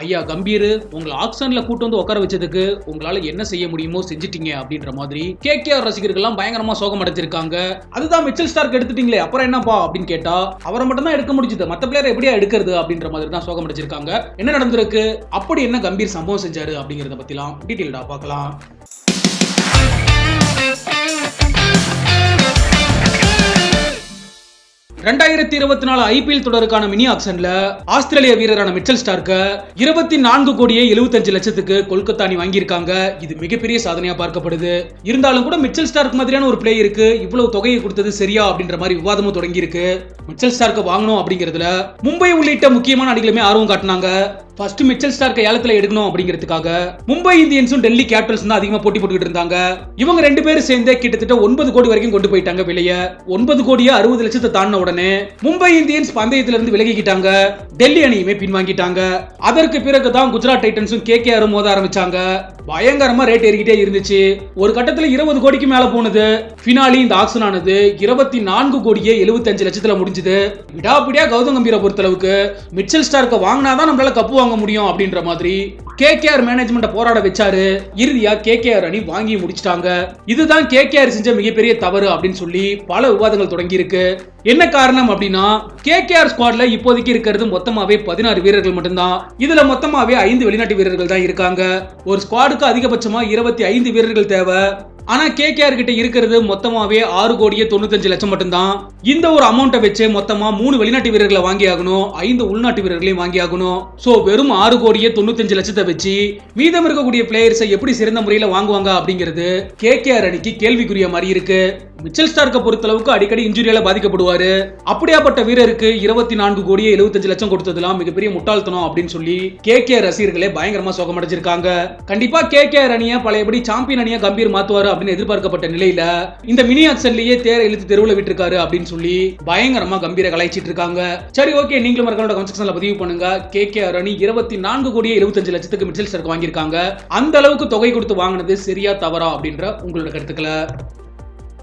ஐயா கம்பீர், உங்களை ஆக்ஷன்ல கூட்டு வந்து உட்கார வச்சதுக்கு உங்களால என்ன செய்ய முடியுமோ செஞ்சிட்டீங்க அப்படின்ற மாதிரி கேகேஆர் ரசிகர்கள்லாம் பயங்கரமா சோகம் அடைஞ்சிருக்காங்க. அதுதான் மிச்சல் ஸ்டார்க் எடுத்துட்டீங்களே அப்புறம் என்னப்பா அப்படின்னு கேட்டா அவரை மட்டும் தான் எடுக்க முடிஞ்சது, மத்த பிளேயர் எப்படியா எடுக்கிறது அப்படின்ற மாதிரி தான் சோகம் அடைஞ்சிருக்காங்க. என்ன நடந்திருக்கு, அப்படி என்ன கம்பீர் சம்பவம் செஞ்சாரு அப்படிங்கறத பத்திலாம் டீடைல்டா பார்க்கலாம். 2024 ஐபிஎல் தொடருக்கான மினி ஆக்ஷன்ல ஆஸ்திரேலிய வீரரான மிச்சல் ஸ்டார்க்க 24 கோடியே 75 லட்சத்துக்கு கொல்கத்தா அணி வாங்கியிருக்காங்க. இது மிகப்பெரிய சாதனையா பார்க்கப்படுது. இருந்தாலும் கூட மிச்சல் ஸ்டார்க் மாதிரியான ஒரு பிளேயருக்கு இவ்வளவு தொகையை கொடுத்தது சரியா அப்படின்ற மாதிரி விவாதமும் தொடங்கி இருக்கு. மிச்சல் ஸ்டார்க்க வாங்கணும் அப்படிங்கிறதுல மும்பை உள்ளிட்ட முக்கியமான அணிகளுமே ஆர்வம் காட்டினாங்க. ஃபர்ஸ்ட் மிச்சல் ஸ்டார்க்க ஏலத்துல எடுக்கணும் அப்படிங்கிறதுக்காக மும்பை இந்தியன்ஸும் டெல்லி கேபிட்டல்ஸ் தான் அதிகமா போட்டி போட்டுக்கிட்டு இருந்தாங்க. இவங்க ரெண்டு பேரும் சேர்ந்தே கிட்டத்தட்ட 9 கோடி வரைக்கும் கொண்டு போயிட்டாங்க விலைய. 9 கோடியே 60 லட்சத்தை தாண்டின உடனே மும்பை இந்தியன்ஸ் பந்தயத்துல இருந்து விலகிக்கிட்டாங்க. டெல்லி அணியுமே பின்வாங்கிட்டாங்க. அதற்கு பிறகுதான் குஜராத் டைட்டன்ஸும் கேகேஆரும் மோத ஆரம்பிச்சாங்க. பயங்கரமா ரேட் ஏறிக்கிட்டே இருந்துச்சு. ஒரு கட்டத்துல 20 கோடிக்கு மேல போனது. பினாலி இந்த ஆக்ஷன் ஆனது 24 கோடியே 75 லட்சத்துல முடிஞ்சது. விடாப்பிடியா கௌதம் கம்பீரை பொறுத்தளவுக்கு மிச்சல் ஸ்டார்க்க வாங்கினாதான் நம்மளால கப்பு வாங்க முடியும் அப்படின்ற மாதிரி கேகேஆர் மேனேஜ்மெண்ட போராட வச்சாரு. இறுதியா கேகேஆர் அணி வாங்கி முடிச்சிட்டாங்க. இதுதான் கேகேஆர் செஞ்ச மிகப்பெரிய தவறு அப்படின்னு சொல்லி பல விவாதங்கள் தொடங்கி இருக்கு. என்ன காரணம் அப்படின்னா கேகேஆர் ஸ்குவாட்ல இப்போதைக்கு இருக்கிறது மொத்தமாவே 16 வீரர்கள் மட்டும்தான். இதுல மொத்தமாவே 5 வெளிநாட்டு வீரர்கள் தான் இருக்காங்க. ஒரு ஸ்குவாடுக்கு அதிகபட்சமா 25 வீரர்கள் தேவை. ஆனா கேகேஆர் கிட்ட இருக்கிறது மொத்தமாவே 6 கோடியே 95 லட்சம் மட்டும்தான். இந்த ஒரு அமௌண்ட்டை வச்சு மொத்தமா 3 வெளிநாட்டு வீரர்களை வாங்கி ஆகணும், 5 உள்நாட்டு வீரர்களையும் வாங்கி ஆகணும். சோ வெறும் 6 கோடியே 95 லட்சத்தை வச்சு மீதம் இருக்கக்கூடிய பிளேயர்ஸை எப்படி சிறந்த முறையில வாங்குவாங்க அப்படிங்கிறது கேகேஆர் அணிக்கு கேள்விக்குரிய மாதிரி இருக்கு. மிச்சல் ஸ்டார்க்க பொறுத்தளவுக்கு அடிக்கடி இன்ஜுரியால பாதிக்கப்படுவாரு. அப்படியாப்பட்ட வீரருக்கு 24 கோடியே 75 லட்சம் கொடுத்ததெல்லாம் மிகப்பெரிய முட்டாள்தனம் அப்படின்னு சொல்லி கேகேஆர் ரசிகர்களே பயங்கரமா சோகமடைஞ்சிருக்காங்க. கண்டிப்பா கேகேஆர் அணியை பழையபடி சாம்பியன் அணியா கம்பீர் மாத்துவாரு அப்படின்னு எதிர்பார்க்கப்பட்ட நிலையில இந்த மினி ஆக்ஷன்லயே தேர இழுத்து தெருவுல விட்டுருக்காரு அப்படின்னு சொல்லி பயங்கரமா கம்பீர கலாய்ச்சிட்டு இருக்காங்க. சரி, ஓகே, நீங்களும் மறக்காம கமெண்ட் செக்ஷன்ல பதிவு பண்ணுங்க. கேகேஆர் அணி 24 கோடியே 75 லட்சத்துக்கு மிச்சல் ஸ்டார்க் வாங்கியிருக்காங்க. அந்த அளவுக்கு தொகை கொடுத்து வாங்கினது சரியா தவறா அப்படின்ற உங்களோட கருத்துக்களை